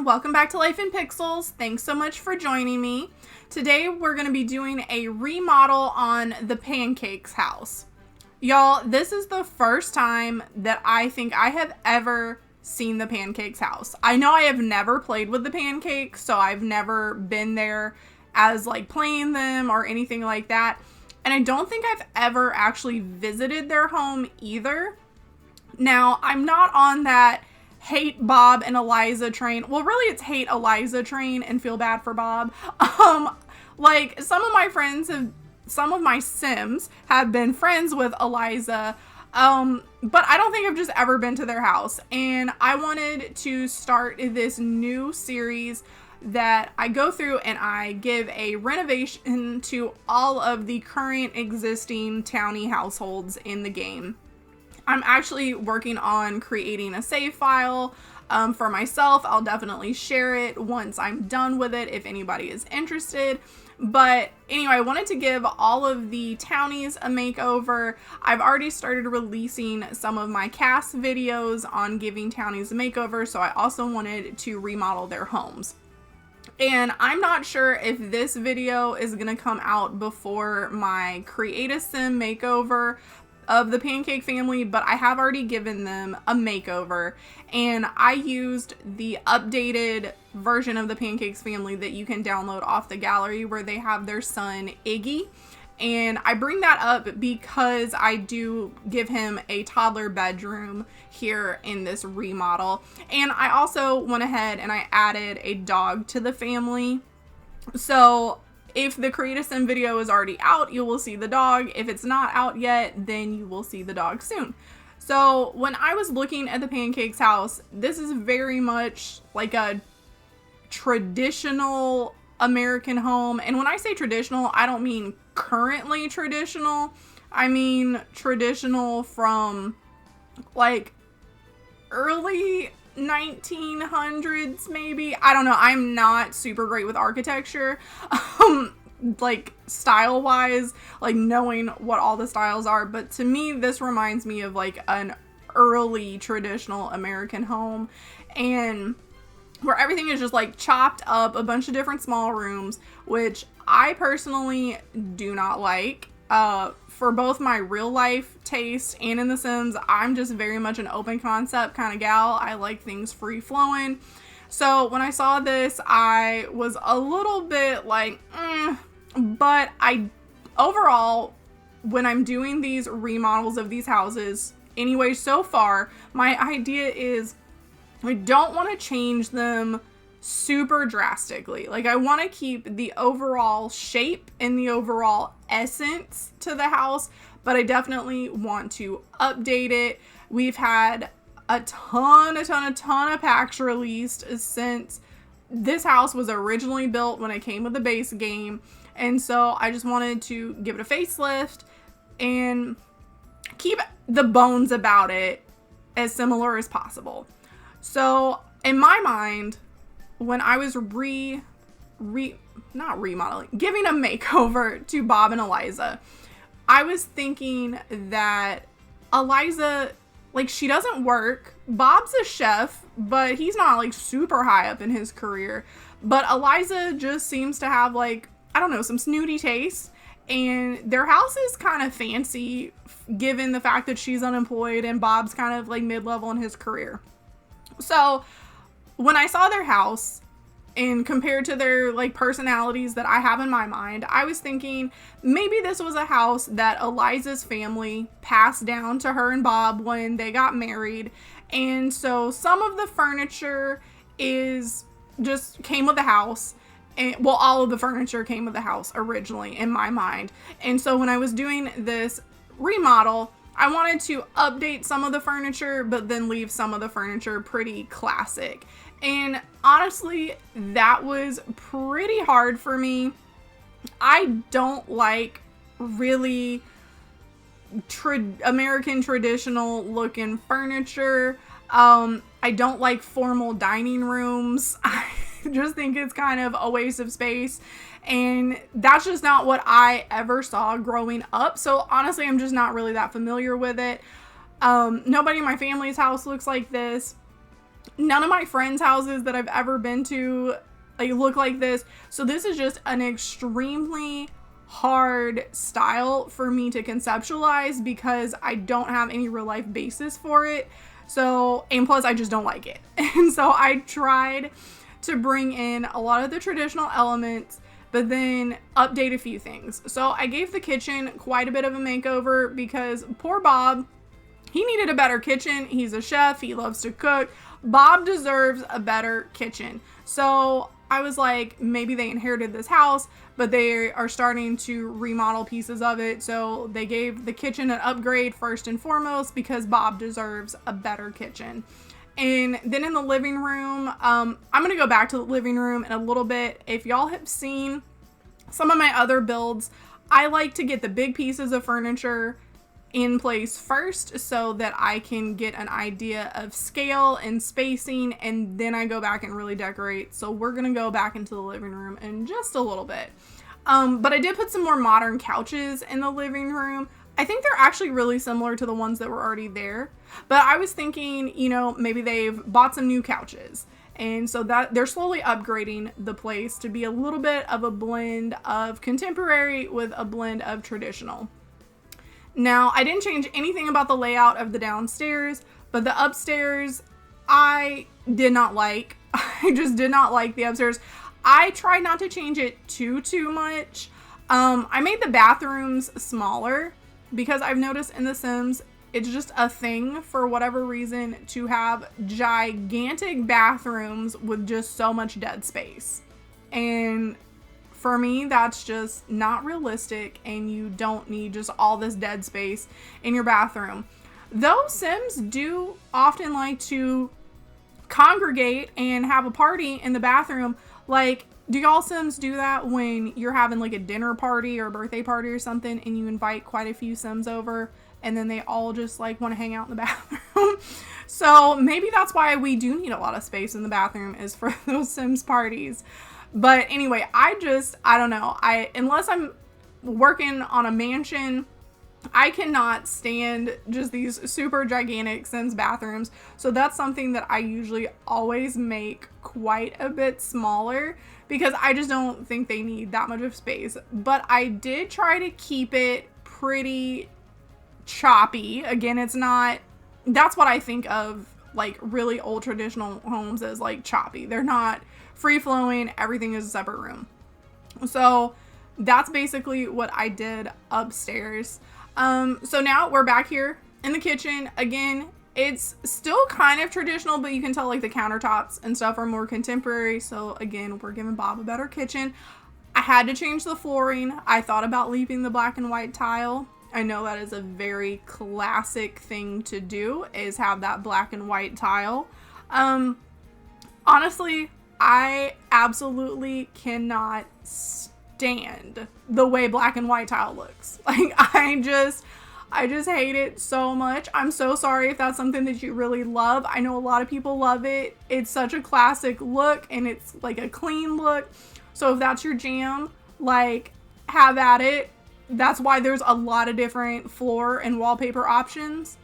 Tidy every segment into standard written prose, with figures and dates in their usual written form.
welcome back to Life in Pixels. Thanks so much for joining me. Today we're going to be doing a remodel on the Pancakes House. Y'all, this is the first time that I think I have ever seen the Pancakes House. I know I have never played with the pancakes, so I've never been there as like playing them or anything like that. And I don't think I've ever actually visited their home either. Now, I'm not on that hate Bob and Eliza train. Well, really it's hate Eliza train and feel bad for Bob. Like some of my Sims have been friends with Eliza, but I don't think I've just ever been to their house. And I wanted to start this new series that I go through and I give a renovation to all of the current existing Townie households in the game. I'm actually working on creating a save file for myself. I'll definitely share it once I'm done with it if anybody is interested. But anyway, I wanted to give all of the Townies a makeover. I've already started releasing some of my cast videos on giving Townies a makeover, so I also wanted to remodel their homes. And I'm not sure if this video is going to come out before my Create a Sim makeover of the Pancake family, but I have already given them a makeover, and I used the updated version of the Pancakes family that you can download off the gallery where they have their son Iggy. And I bring that up because I do give him a toddler bedroom here in this remodel. And I also went ahead and I added a dog to the family. So if the Create a Sim video is already out, you will see the dog. If it's not out yet, then you will see the dog soon. So when I was looking at the Pancakes house, this is very much like a traditional American home. And when I say traditional, I don't mean currently traditional. I mean traditional from like early 1900s maybe. I don't know. I'm not super great with architecture. Like style wise, like knowing what all the styles are, but to me this reminds me of like an early traditional American home, and where everything is just like chopped up, a bunch of different small rooms, which I personally do not like. For both my real life taste and in The Sims, I'm just very much an open concept kind of gal. I like things free flowing. So when I saw this, I was a little bit like, but overall, when I'm doing these remodels of these houses, anyway, so far, my idea is I don't want to change them super drastically. Like I want to keep the overall shape and the overall essence to the house, but I definitely want to update it. We've had a ton of packs released since this house was originally built when it came with the base game. And so I just wanted to give it a facelift and keep the bones about it as similar as possible. So in my mind, when I was not remodeling, giving a makeover to Bob and Eliza, I was thinking that Eliza, like, she doesn't work. Bob's a chef, but he's not like super high up in his career. But Eliza just seems to have like, I don't know, some snooty taste. And their house is kind of fancy given the fact that she's unemployed and Bob's kind of like mid-level in his career. So when I saw their house and compared to their like personalities that I have in my mind, I was thinking maybe this was a house that Eliza's family passed down to her and Bob when they got married. And so some of the furniture just came with the house. And, well, all of the furniture came with the house originally in my mind. And so when I was doing this remodel, I wanted to update some of the furniture, but then leave some of the furniture pretty classic. And honestly, that was pretty hard for me. I don't like really American traditional looking furniture. I don't like formal dining rooms. I just think it's kind of a waste of space. And that's just not what I ever saw growing up. So honestly, I'm just not really that familiar with it. Nobody in my family's house looks like this. None of my friends' houses that I've ever been to like look like this. So this is just an extremely hard style for me to conceptualize because I don't have any real life basis for it. So, and plus I just don't like it. And so I tried to bring in a lot of the traditional elements, but then update a few things. So I gave the kitchen quite a bit of a makeover because poor Bob, he needed a better kitchen. He's a chef. He loves to cook. Bob deserves a better kitchen. So I was like, maybe they inherited this house, but they are starting to remodel pieces of it. So they gave the kitchen an upgrade first and foremost because Bob deserves a better kitchen. And then in the living room, I'm going to go back to the living room in a little bit. If y'all have seen some of my other builds, I like to get the big pieces of furniture in place first so that I can get an idea of scale and spacing, and then I go back and really decorate. So we're gonna go back into the living room in just a little bit. But I did put some more modern couches in the living room. I think they're actually really similar to the ones that were already there, but I was thinking, you know, maybe they've bought some new couches. And so that they're slowly upgrading the place to be a little bit of a blend of contemporary with a blend of traditional. Now, I didn't change anything about the layout of the downstairs, but the upstairs, I did not like. I just did not like the upstairs. I tried not to change it too much. I made the bathrooms smaller because I've noticed in The Sims, it's just a thing for whatever reason to have gigantic bathrooms with just so much dead space. And for me, that's just not realistic, and you don't need just all this dead space in your bathroom. Though Sims do often like to congregate and have a party in the bathroom. Like, do y'all Sims do that when you're having like a dinner party or a birthday party or something and you invite quite a few Sims over and then they all just like want to hang out in the bathroom? So maybe that's why we do need a lot of space in the bathroom, is for those Sims parties. But anyway, I don't know. Unless I'm working on a mansion, I cannot stand just these super gigantic Sims bathrooms. So that's something that I usually always make quite a bit smaller because I just don't think they need that much of space. But I did try to keep it pretty choppy. Again, it's not, that's what I think of like really old traditional homes as like choppy. They're not free flowing. Everything is a separate room. So that's basically what I did upstairs. So now we're back here in the kitchen. Again, it's still kind of traditional, but you can tell like the countertops and stuff are more contemporary. So again, we're giving Bob a better kitchen. I had to change the flooring. I thought about leaving the black and white tile. I know that is a very classic thing to do, is have that black and white tile. Honestly, I absolutely cannot stand the way black and white tile looks. Like, I just hate it so much. I'm so sorry if that's something that you really love. I know a lot of people love it. It's such a classic look and it's like a clean look. So if that's your jam, like, have at it. That's why there's a lot of different floor and wallpaper options,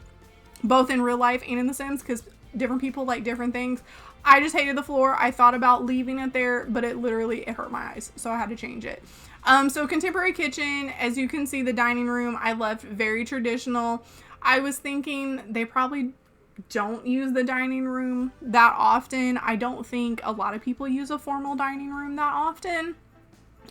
both in real life and in The Sims, because different people like different things. I just hated the floor. I thought about leaving it there, but it hurt my eyes, so I had to change it. So contemporary kitchen, as you can see, the dining room I left very traditional. I was thinking they probably don't use the dining room that often. I don't think a lot of people use a formal dining room that often,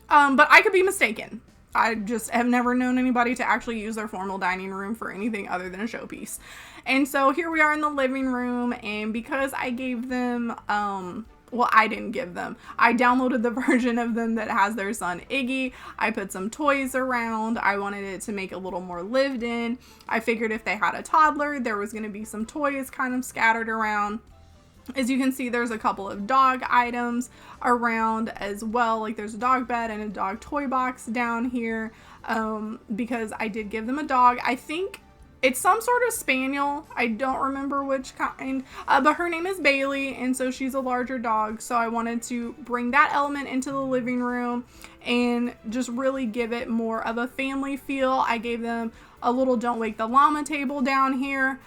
but I could be mistaken. I just have never known anybody to actually use their formal dining room for anything other than a showpiece. And so here we are in the living room, and because I gave them, well, I didn't give them, I downloaded the version of them that has their son Iggy. I put some toys around. I wanted it to make it a little more lived in. I figured if they had a toddler, there was going to be some toys kind of scattered around. As you can see, there's a couple of dog items around as well. Like there's a dog bed and a dog toy box down here, because I did give them a dog. I think it's some sort of spaniel. I don't remember which kind, but her name is Bailey, and so she's a larger dog. So I wanted to bring that element into the living room and just really give it more of a family feel. I gave them a little Don't Wake the Llama table down here.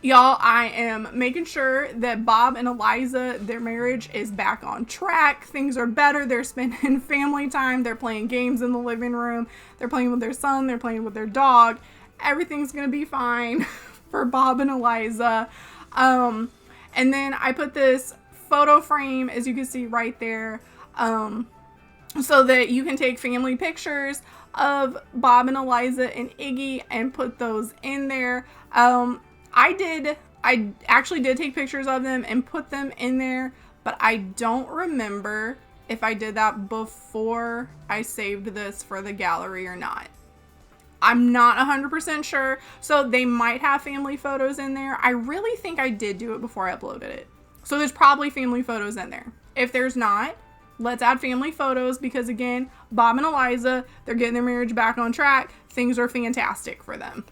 Y'all, I am making sure that Bob and Eliza, their marriage is back on track. Things are better. They're spending family time. They're playing games in the living room. They're playing with their son. They're playing with their dog. Everything's going to be fine for Bob and Eliza. And then I put this photo frame, as you can see right there, so that you can take family pictures of Bob and Eliza and Iggy and put those in there. I actually did take pictures of them and put them in there, but I don't remember if I did that before I saved this for the gallery or not. I'm not 100% sure, so they might have family photos in there. I really think I did do it before I uploaded it. So there's probably family photos in there. If there's not, let's add family photos because, again, Bob and Eliza, they're getting their marriage back on track. Things are fantastic for them.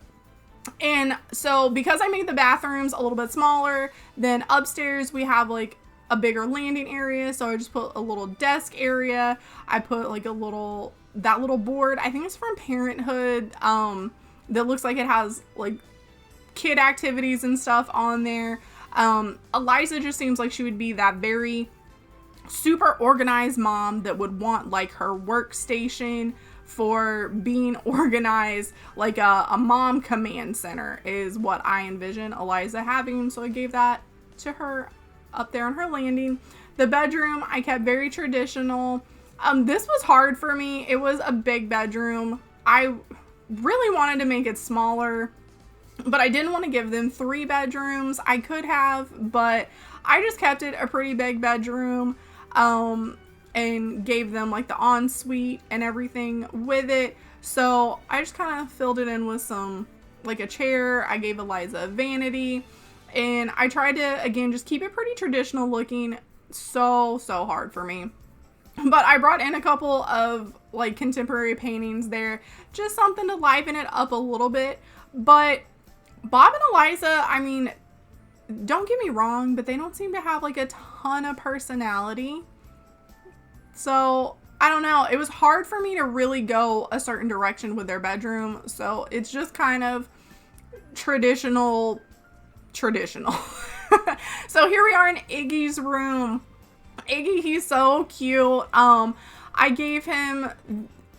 And so because I made the bathrooms a little bit smaller, then upstairs we have like a bigger landing area. So I just put a little desk area. I put like that little board, I think it's from Parenthood, that looks like it has like kid activities and stuff on there. Eliza just seems like she would be that very super organized mom that would want like her workstation for being organized, like a mom command center is what I envision Eliza having. So I gave that to her up there on her landing. The bedroom I kept very traditional. This was hard for me. It was a big bedroom. I really wanted to make it smaller, but I didn't want to give them 3 bedrooms. I could have, but I just kept it a pretty big bedroom. And gave them like the ensuite and everything with it. So I just kind of filled it in with some, like a chair. I gave Eliza a vanity, and I tried to, again, just keep it pretty traditional looking. So hard for me. But I brought in a couple of like contemporary paintings there, just something to liven it up a little bit. But Bob and Eliza, I mean, don't get me wrong, but they don't seem to have like a ton of personality. So, I don't know. It was hard for me to really go a certain direction with their bedroom. So, it's just kind of traditional. So, here we are in Iggy's room. Iggy, he's so cute. I gave him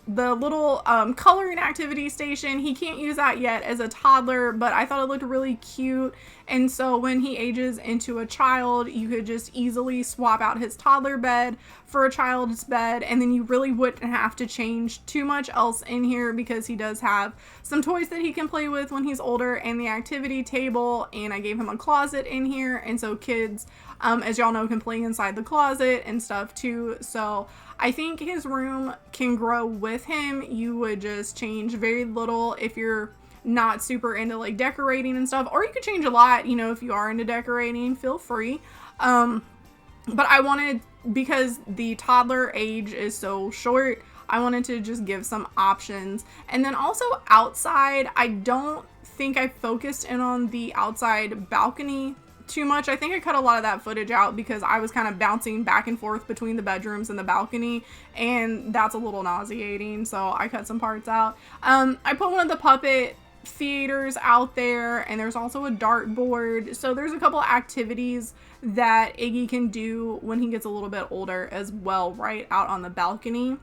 the little coloring activity station. He can't use that yet as a toddler, but I thought it looked really cute. And so when he ages into a child, you could just easily swap out his toddler bed for a child's bed, and then you really wouldn't have to change too much else in here because he does have some toys that he can play with when he's older and the activity table. And I gave him a closet in here, and so kids, as y'all know, can play inside the closet and stuff too. So I think his room can grow with him. You would just change very little if you're not super into like decorating and stuff, or you could change a lot, you know, if you are into decorating, feel free. But I wanted, because the toddler age is so short, I wanted to just give some options. And then also outside, I don't think I focused in on the outside balcony too much. I think I cut a lot of that footage out because I was kind of bouncing back and forth between the bedrooms and the balcony, and that's a little nauseating, so I cut some parts out. I put one of the puppet theaters out there, and there's also a dartboard, so there's a couple activities that Iggy can do when he gets a little bit older as well, right out on the balcony.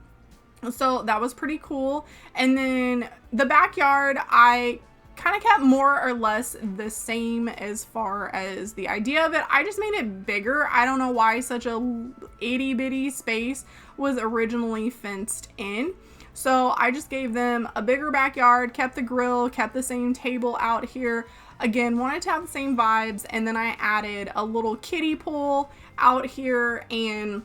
So that was pretty cool. And then the backyard, I kind of kept more or less the same as far as the idea of it. I just made it bigger. I don't know why such a itty bitty space was originally fenced in. So I just gave them a bigger backyard, kept the grill, kept the same table out here. Again, wanted to have the same vibes. And then I added a little kiddie pool out here and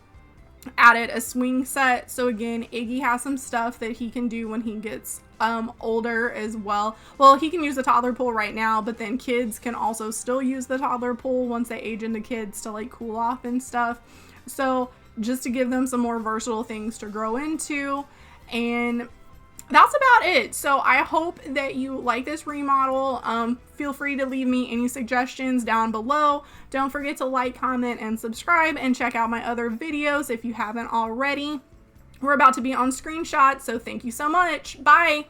added a swing set. So again, Iggy has some stuff that he can do when he gets older as well. Well, he can use the toddler pool right now, but then kids can also still use the toddler pool once they age into kids to like cool off and stuff. So just to give them some more versatile things to grow into. And that's about it. So I hope that you like this remodel. Feel free to leave me any suggestions down below. Don't forget to like, comment, and subscribe, and check out my other videos if you haven't already. We're about to be on screenshot, so thank you so much. Bye.